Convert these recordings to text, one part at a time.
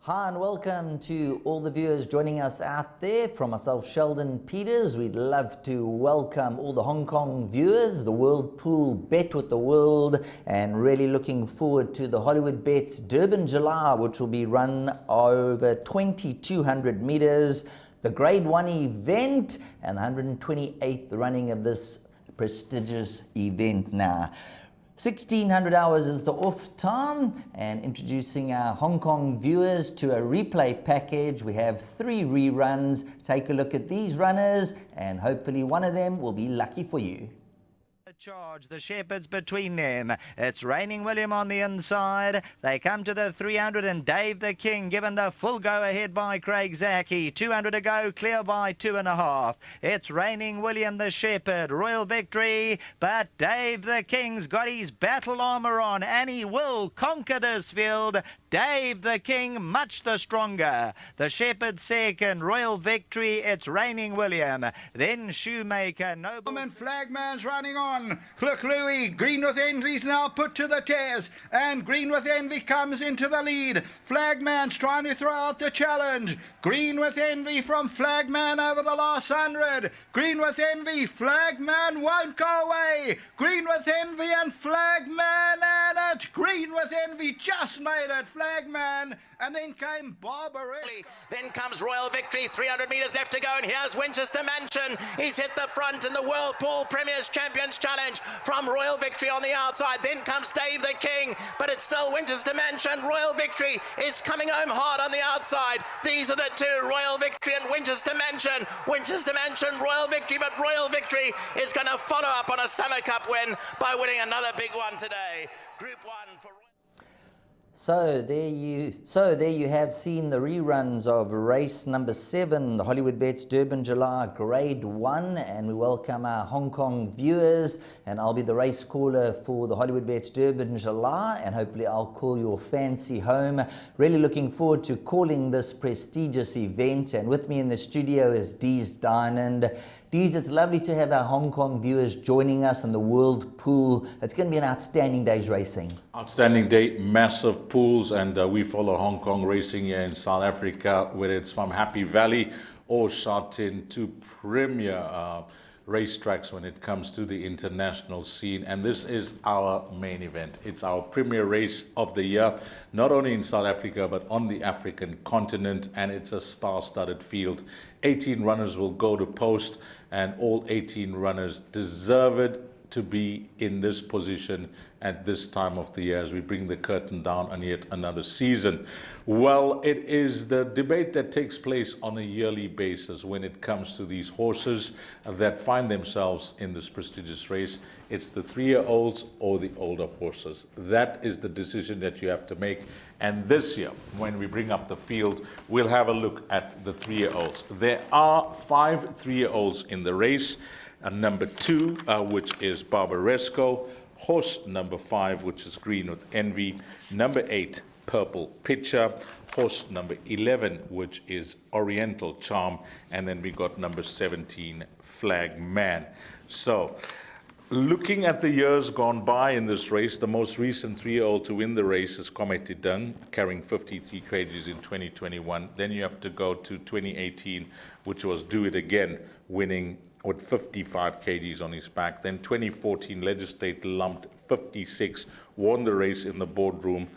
Hi and welcome to all the viewers joining us out there. From myself, Sheldon Peters, we'd love to welcome all the Hong Kong viewers, the World Pool Bet with the World, and really looking forward to the Hollywood Bets Durban July, which will be run over 2,200 meters, the Grade 1 event, and the 128th running of this prestigious event now. 1600 hours is the off time, and introducing our Hong Kong viewers to a replay package. We have 3 reruns. Take a look at these runners and hopefully one of them will be lucky for you. Charge, the Shepherds between them. It's Raining William on the inside. They come to the 300 and Dave the King given the full go ahead by Craig Zaki. 200 to go, clear by 2.5. It's Raining William the Shepherd, Royal Victory, but Dave the King's got his battle armour on and he will conquer this field. Dave the King much the stronger. The Shepherd second, Royal Victory, it's Raining William. Then Shoemaker, Noble. And Flagman's running on. Look, Louis, Green with Envy's now put to the test, and Green with Envy comes into the lead. Flagman's trying to throw out the challenge. Green with Envy from Flagman over the last 100. Green with Envy, Flagman won't go away. Green with Envy and Flagman, and it's Green with Envy just made it. Flagman, and then came Barbarelli. Then comes Royal Victory, 300 metres left to go, and here's Winchester Mansion. He's hit the front in the World Pool Premiers Champions Challenge from Royal Victory on the outside. Then comes Dave the King, but it's still Winchester Mansion. Royal Victory is coming home hard on the outside. These are the two, Royal Victory and Winchester Mansion. Winchester Mansion, Royal Victory, but Royal Victory is going to follow up on a Summer Cup win by winning another big one today. Group 1 for So there you have seen the reruns of race number 7, the Hollywood Bets Durban July Grade 1, and we welcome our Hong Kong viewers, and I'll be the race caller for the Hollywood Bets Durban July, and hopefully I'll call your fancy home. Really looking forward to calling this prestigious event, and with me in the studio is Deez, Dyanand. Deez, it's lovely to have our Hong Kong viewers joining us on the World Pool. It's going to be an outstanding day's racing. Outstanding day, massive pools, and we follow Hong Kong racing here in South Africa, whether it's from Happy Valley or Shartin to premier racetracks when it comes to the international scene. And this is our main event. It's our premier race of the year, not only in South Africa, but on the African continent, and it's a star-studded field. 18 runners will go to post, and all 18 runners deserve it to be in this position at this time of the year as we bring the curtain down on yet another season. Well, it is the debate that takes place on a yearly basis when it comes to these horses that find themselves in this prestigious race. It's the 3-year-olds or the older horses. That is the decision that you have to make. And this year, when we bring up the field, we'll have a look at the 3-year-olds. There are 5 3-year-olds in the race. Number 2, which is Barbaresco. Horse number 5, which is Green with Envy. Number 8, Purple Pitcher. Horse number 11, which is Oriental Charm. And then we got number 17, Flag Man. So, looking at the years gone by in this race, the most recent 3-year-old to win the race is Comet Dung, carrying 53 kgs in 2021. Then you have to go to 2018, which was Do It Again, winning with 55 kgs on his back. Then 2014, Legislate lumped 56, won the race in the boardroom,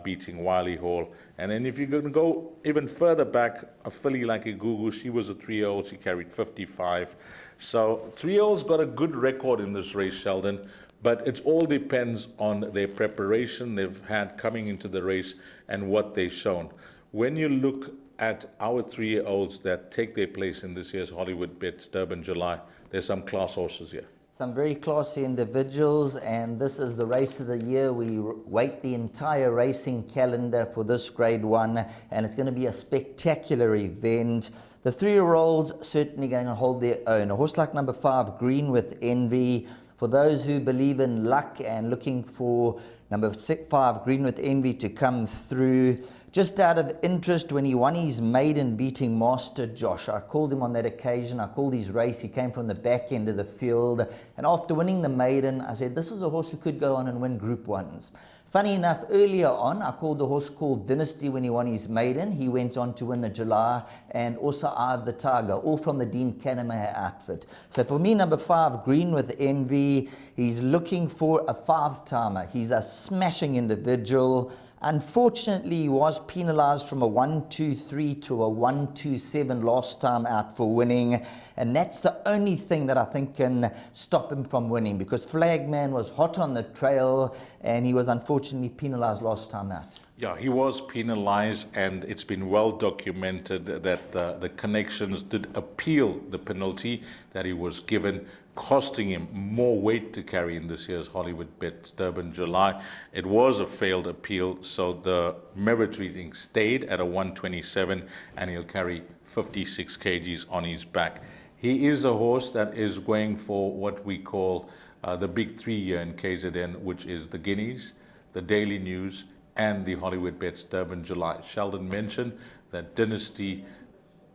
beating Wiley Hall. And then if you're going to go even further back, a filly like Igugu, she was a 3-year-old, she carried 55. So 3-year-olds got a good record in this race, Sheldon, but it all depends on their preparation they've had coming into the race and what they've shown. When you look at our 3-year-olds that take their place in this year's Hollywood Bets Durban July, there's some class horses here. Some very classy individuals, and this is the race of the year. We wait the entire racing calendar for this Grade 1, and it's going to be a spectacular event. The 3-year-olds certainly going to hold their own. A horse like number 5, Green with Envy. For those who believe in luck and looking for number 5, Green with Envy, to come through, just out of interest, when he won his maiden beating Master Josh, I called him on that occasion. I called his race. He came from the back end of the field. And after winning the maiden, I said, this is a horse who could go on and win Group 1s. Funny enough, earlier on, I called the horse called Dynasty when he won his maiden. He went on to win the July, and also Eye of the Tiger, all from the Dean Cannemeyer outfit. So for me, number 5, Green with Envy, he's looking for a 5-timer. He's a smashing individual. Unfortunately, he was penalised from a 1-2-3 to a 1-2-7 last time out for winning, and that's the only thing that I think can stop him from winning, because Flagman was hot on the trail and he was unfortunately penalised last time out. Yeah, he was penalised, and it's been well documented that the connections did appeal the penalty that he was given, costing him more weight to carry in this year's Hollywood Bets Durban July. It was a failed appeal, so the merit reading stayed at a 127, and he'll carry 56 kgs on his back. He is a horse that is going for what we call the big 3 here in KZN, which is the Guineas, the Daily News, and the Hollywood Bets Durban July. Sheldon mentioned that Dynasty,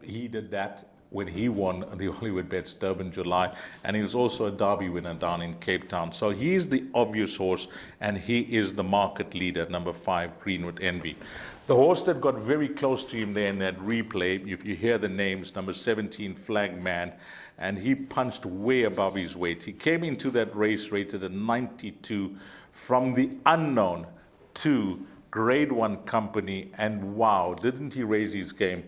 he did that when he won the Hollywood Bets Durban July, and he was also a Derby winner down in Cape Town. So he is the obvious horse, and he is the market leader, number 5, Green with Envy. The horse that got very close to him there in that replay, if you hear the names, number 17, Flagman, and he punched way above his weight. He came into that race rated at 92 from the unknown to Grade 1 company, and wow, didn't he raise his game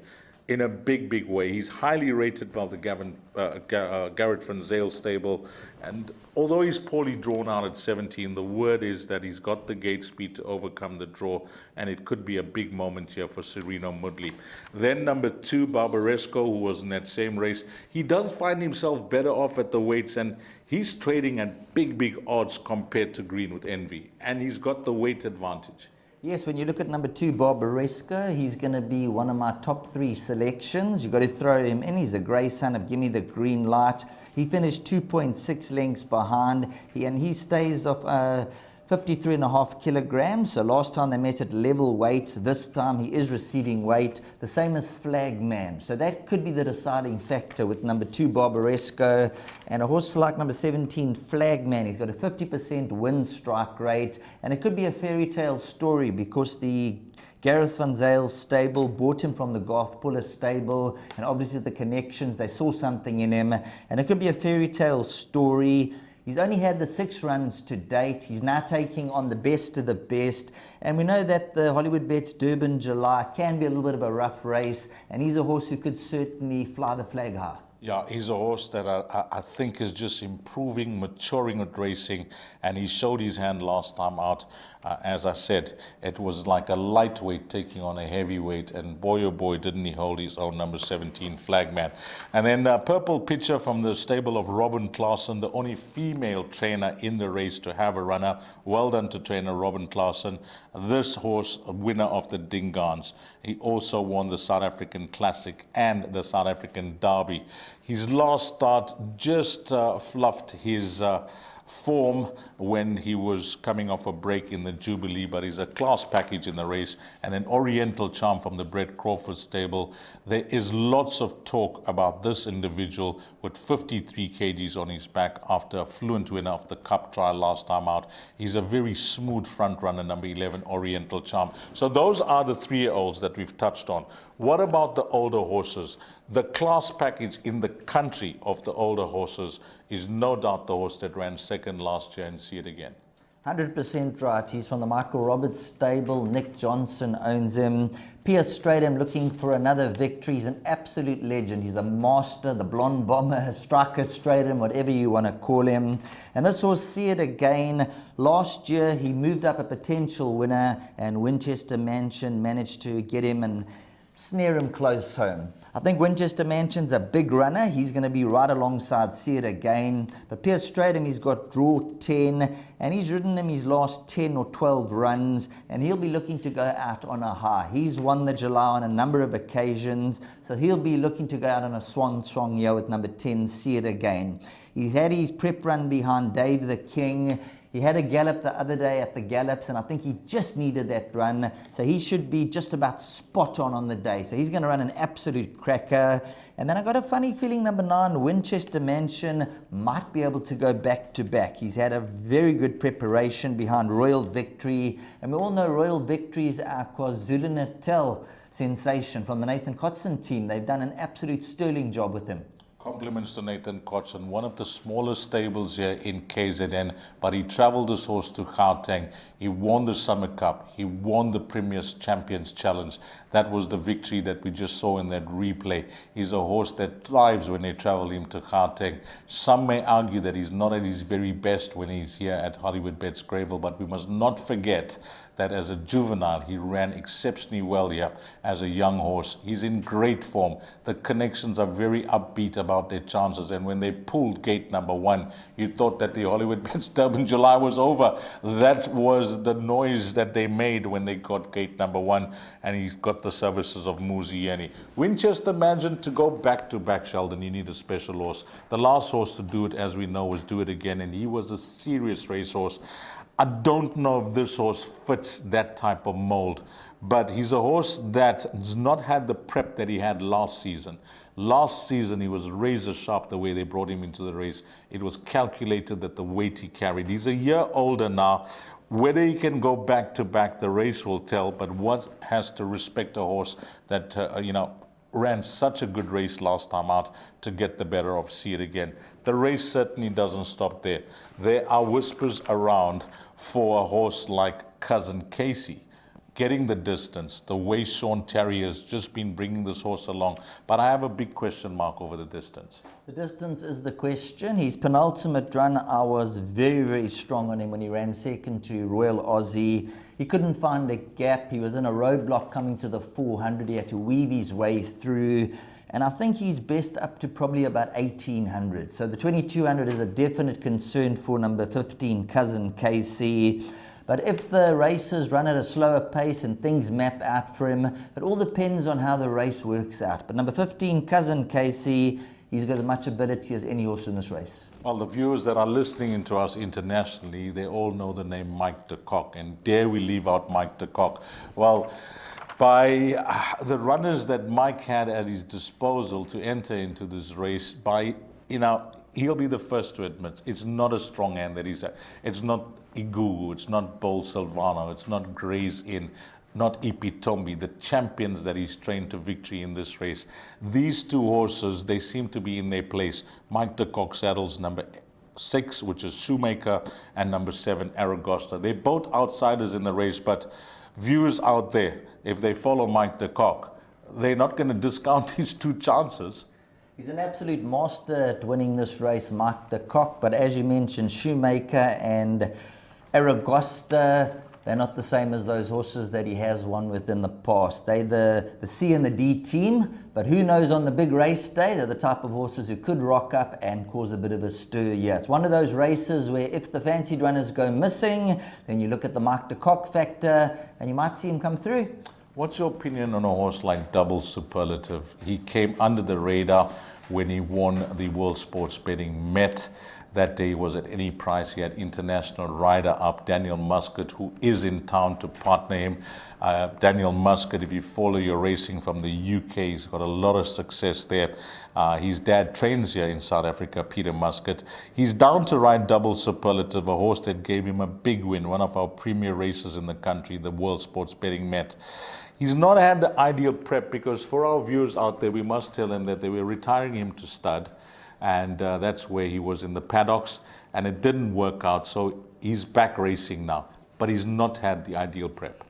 in a big way. He's highly rated by the Garrett van Zyl stable, and although he's poorly drawn out at 17, the word is that he's got the gate speed to overcome the draw, and it could be a big moment here for Sereno Mudley. Then number 2, Barbaresco, who was in that same race. He does find himself better off at the weights, and he's trading at big odds compared to Green with Envy, and he's got the weight advantage. Yes, when you look at number 2, Barbaresco, he's going to be one of my top 3 selections. You've got to throw him in. He's a grey son of Gimme the Green Light. He finished 2.6 lengths behind, and he stays off 53.5 kilograms. So last time they met at level weights. This time he is receiving weight, the same as Flagman. So that could be the deciding factor with number 2, Barbaresco. And a horse like number 17, Flagman, he's got a 50% win strike rate. And it could be a fairy tale story, because the Gareth van Zyl stable bought him from the Garth Puller stable, and obviously the connections, they saw something in him. And it could be a fairy tale story. He's only had the 6 runs to date. He's now taking on the best of the best. And we know that the Hollywood Bets Durban July can be a little bit of a rough race. And he's a horse who could certainly fly the flag high. Yeah, he's a horse that I think is just improving, maturing at racing, and he showed his hand last time out. As I said, it was like a lightweight taking on a heavyweight, and boy oh boy didn't he hold his own, number 17, Flagman. And then purple picture from the stable of Robin Klaasen, the only female trainer in the race to have a runner. Well done to trainer Robin Klaasen. This horse, a winner of the Dingans. He also won the South African Classic and the South African Derby. His last start just fluffed his form when he was coming off a break in the Jubilee, but he's a class package in the race. And an Oriental Charm from the Brett Crawford stable. There is lots of talk about this individual with 53 kgs on his back after a fluent winner of the Cup trial last time out. He's a very smooth front runner, number 11, Oriental Charm. So those are the 3-year-olds that we've touched on. What about the older horses? The class package in the country of the older horses is no doubt the horse that ran second last year, and See It Again. 100% right. He's from the Michael Roberts stable. Nick Johnson owns him. Pierce Stratham looking for another victory. He's an absolute legend. He's a master, the blonde bomber, striker Stratham, whatever you want to call him. And this horse, See It Again, last year he moved up a potential winner, and Winchester Mansion managed to get him and snare him close home. I think Winchester Mansion's a big runner. He's going to be right alongside See It Again. But Pierce Stratham, he's got draw 10, and he's ridden him his last 10 or 12 runs, and he'll be looking to go out on a high. He's won the July on a number of occasions, so he'll be looking to go out on a swan here with number 10, See It Again. He's had his prep run behind Dave the King. He had a gallop the other day at the Gallops, and I think he just needed that run. So he should be just about spot on the day. So he's going to run an absolute cracker. And then I got a funny feeling number 9, Winchester Mansion, might be able to go back to back. He's had a very good preparation behind Royal Victory. And we all know Royal Victory is our KwaZulu-Natal sensation from the Nathan Kotson team. They've done an absolute sterling job with him. Compliments to Nathan Kotson, one of the smallest stables here in KZN, but he travelled this horse to Gauteng. He won the Summer Cup. He won the Premier's Champions Challenge. That was the victory that we just saw in that replay. He's a horse that thrives when they travel him to Gauteng. Some may argue that he's not at his very best when he's here at Hollywood Bets Gravel, but we must not forget that as a juvenile, he ran exceptionally well here as a young horse. He's in great form. The connections are very upbeat about their chances. And when they pulled gate number 1, you thought that the Hollywood Bets Durban July was over. That was the noise that they made when they got gate number 1. And he's got the services of Muzieni. Winchester Mansion, to go back to back, Sheldon, you need a special horse. The last horse to do it, as we know, was Do It Again. And he was a serious racehorse. I don't know if this horse fits that type of mold, but he's a horse that has not had the prep that he had last season. Last season, he was razor sharp the way they brought him into the race. It was calculated that the weight he carried. He's a year older now. Whether he can go back to back, the race will tell, but one has to respect a horse that, ran such a good race last time out to get the better of See It Again. The race certainly doesn't stop there. There are whispers around for a horse like Cousin Casey, getting the distance, the way Sean Terry has just been bringing this horse along. But I have a big question mark over the distance. The distance is the question. His penultimate run, I was very, very strong on him when he ran second to Royal Aussie. He couldn't find a gap. He was in a roadblock coming to the 400. He had to weave his way through. And I think he's best up to probably about 1800. So the 2200 is a definite concern for number 15, Cousin Casey. But if the races run at a slower pace and things map out for him, it all depends on how the race works out. But number 15, Cousin Casey, he's got as much ability as any horse in this race. Well, the viewers that are listening to us internationally, they all know the name Mike de Kock. And dare we leave out Mike de Kock? Well, by the runners that Mike had at his disposal to enter into this race, he'll be the first to admit it's not a strong hand that he's at. It's not Igugu, it's not Bol Silvano, it's not Grays Inn, not Ipitombi, the champions that he's trained to victory in this race. These two horses, they seem to be in their place. Mike de Kock saddles number 6, which is Shoemaker, and number 7, Aragosta. They're both outsiders in the race, but viewers out there, if they follow Mike de Kock, they're not going to discount his 2 chances. He's an absolute master at winning this race, Mike de Kock. But as you mentioned, Shoemaker and Aragosta, they're not the same as those horses that he has won with in the past. They're the C and the D team, but who knows on the big race day, they're the type of horses who could rock up and cause a bit of a stir. Yeah, it's one of those races where if the fancied runners go missing, then you look at the Mike de Kock factor and you might see him come through. What's your opinion on a horse like Double Superlative? He came under the radar when he won the World Sports Betting Met. That day was at any price. He had international rider up, Daniel Muscat, who is in town to partner him. Daniel Muscat, if you follow your racing from the UK, he's got a lot of success there. His dad trains here in South Africa, Peter Muscat. He's down to ride Double Superlative, a horse that gave him a big win, one of our premier races in the country, the World Sports Betting Met. He's not had the ideal prep because for our viewers out there, we must tell them that they were retiring him to stud. And that's where he was in the paddocks, and it didn't work out. So he's back racing now, but he's not had the ideal prep.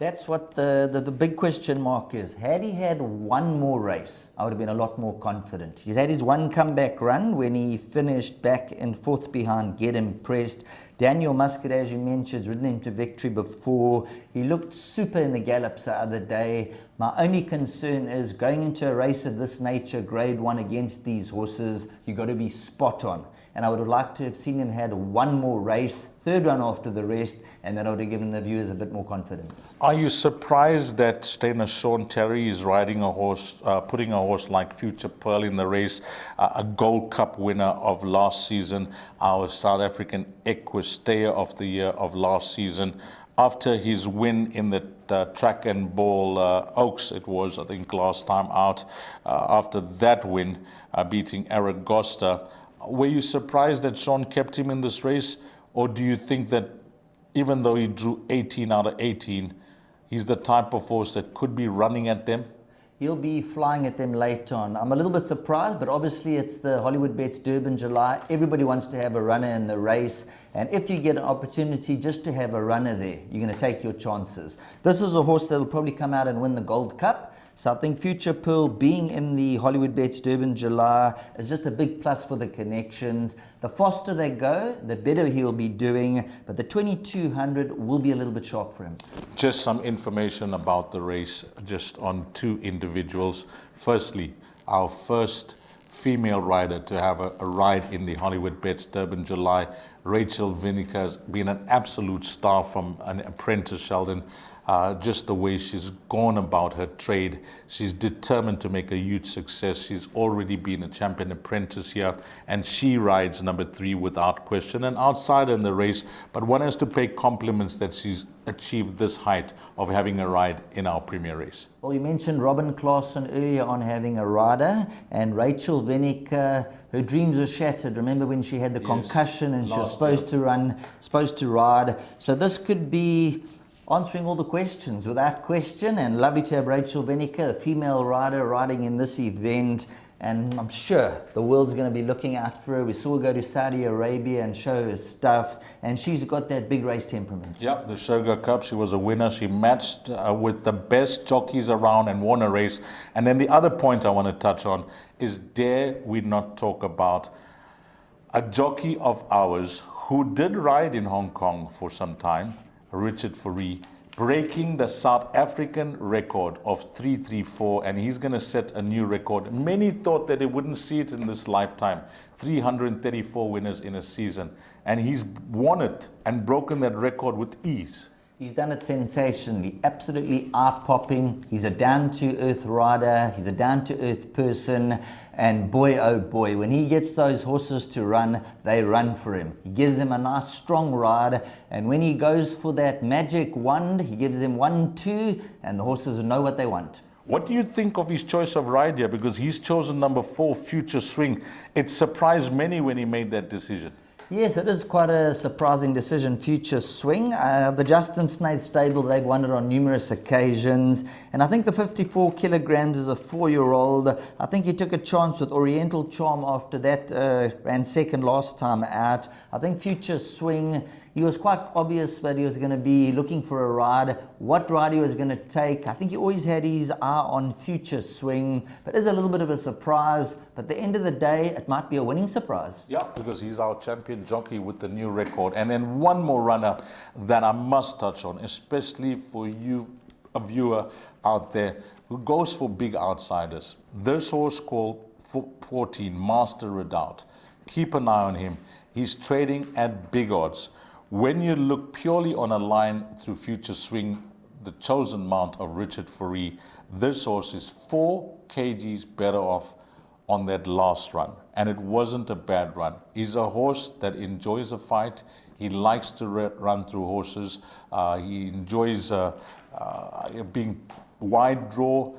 That's what the big question mark is. Had he had one more race, I would have been a lot more confident. He's had his one comeback run when he finished back and forth behind Get Impressed. Daniel Muscat, as you mentioned, has ridden him to victory before. He looked super in the gallops the other day. My only concern is going into a race of this nature, grade 1 against these horses, you've got to be spot on. and I would have liked to have seen him had one more race, third run after the rest, and that would have given the viewers a bit more confidence. Are you surprised that trainer Sean Terry is riding a horse, putting a horse like Future Pearl in the race, a Gold Cup winner of last season, our South African Equistayer of the Year of last season, after his win in the track and ball Oaks, it was, I think, last time out, after that win, beating Aragosta. Were you surprised that Sean kept him in this race, or do you think that even though he drew 18 out of 18, he's the type of horse that could be running at them? He'll be flying at them late on. I'm a little bit surprised, but obviously it's the Hollywood Bets Durban July. Everybody wants to have a runner in the race, and if you get an opportunity just to have a runner there, you're going to take your chances. This is a horse that'll probably come out and win the Gold Cup, so I think Future Pearl being in the Hollywood Bets Durban July is just a big plus for the connections. The faster they go, the better he'll be doing, but the 2200 will be a little bit sharp for him. Just some information about the race, just on two individuals. Firstly, our first female rider to have a ride in the Hollywood Bets Durban July, Rachel Vinica, has been an absolute star from an apprentice, Sheldon. Just the way she's gone about her trade. She's determined to make a huge success. She's already been a champion apprentice here, and she rides number 3 without question, an outsider in the race, but one has to pay compliments that she's achieved this height of having a ride in our premier race. Well, you mentioned Robin Claassen earlier on having a rider, and Rachel Vinica, her dreams were shattered. Remember when she had the concussion and she was supposed to ride. So this could be answering all the questions without question, and lovely to have Rachel Vinica, a female rider, riding in this event, and I'm sure the world's going to be looking out for her. We saw her go to Saudi Arabia and show her stuff, and she's got that big race temperament. Yeah, the Sugar Cup, she was a winner. She matched with the best jockeys around and won a race. And then the other point I want to touch on is, dare we not talk about a jockey of ours who did ride in Hong Kong for some time, Richard Fourie, breaking the South African record of 334, and he's going to set a new record. Many thought that they wouldn't see it in this lifetime. 334 winners in a season, and he's won it and broken that record with ease. He's done it sensationally, absolutely eye-popping. He's a down-to-earth rider. He's a down-to-earth person. And boy, oh boy, when he gets those horses to run, they run for him. He gives them a nice, strong ride. And when he goes for that magic wand, he gives them 1, 2, and the horses know what they want. What do you think of his choice of ride here? Because he's chosen number 4, Future Swing. It surprised many when he made that decision. Yes, it is quite a surprising decision, Future Swing. The Justin Snaith stable, they've won it on numerous occasions. And I think the 54 kilograms is a 4-year-old. I think he took a chance with Oriental Charm after that, ran second last time out. I think Future Swing, he was quite obvious that he was going to be looking for a ride, what ride he was going to take. I think he always had his eye on Future Swing, but it's a little bit of a surprise. But at the end of the day, it might be a winning surprise. Yeah, because he's our champion jockey with the new record. And then one more runner that I must touch on, especially for you, a viewer out there who goes for big outsiders. This horse called 14, Master Redoubt. Keep an eye on him. He's trading at big odds. When you look purely on a line through Future Swing, the chosen mount of Richard Fourie, this horse is 4 kgs better off on that last run, and it wasn't a bad run. He's a horse that enjoys a fight. He likes to run through horses. He enjoys being wide draw,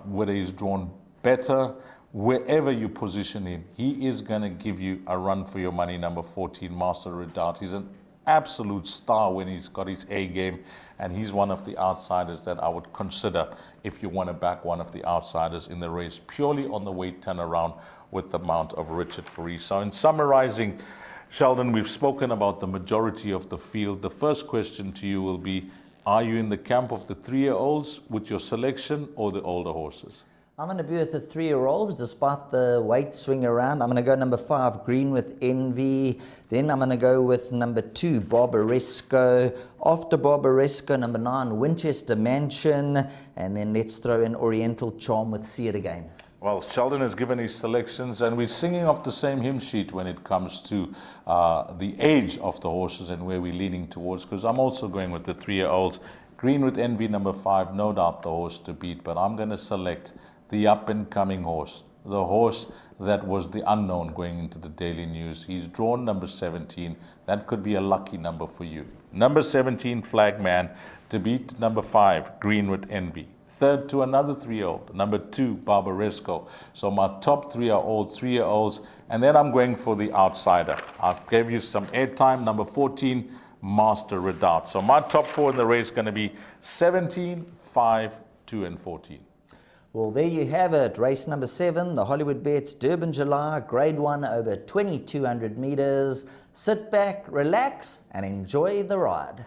whether he's drawn better. Wherever you position him, he is going to give you a run for your money, number 14, Master Redoubt. He's an absolute star when he's got his A game, and he's one of the outsiders that I would consider if you want to back one of the outsiders in the race, purely on the weight turnaround with the mount of Richard Fourie. So in summarizing, Sheldon, we've spoken about the majority of the field. The first question to you will be, are you in the camp of the 3-year-olds with your selection or the older horses? I'm going to be with the 3-year-olds despite the weight swing around. I'm going to go number 5, Green with Envy. Then I'm going to go with number 2, Barbaresco. After Barbaresco, number 9, Winchester Mansion. And then let's throw in Oriental Charm with See It Again. Well, Sheldon has given his selections, and we're singing off the same hymn sheet when it comes to the age of the horses and where we're leaning towards, because I'm also going with the 3-year-olds. Green with Envy, number 5, no doubt the horse to beat, but I'm going to select the up-and-coming horse, the horse that was the unknown going into the Daily News. He's drawn number 17. That could be a lucky number for you. Number 17, Flagman, to beat number 5, Green with Envy. Third to another 3-year-old, number 2, Barbaresco. So my top 3 are all 3-year-olds, and then I'm going for the outsider. I'll give you some airtime. Number 14, Master Redoubt. So my top 4 in the race is going to be 17, 5, 2, and 14. Well, there you have it. Race number 7, the Hollywood Bets, Durban, July, Grade 1 over 2,200 meters. Sit back, relax, and enjoy the ride.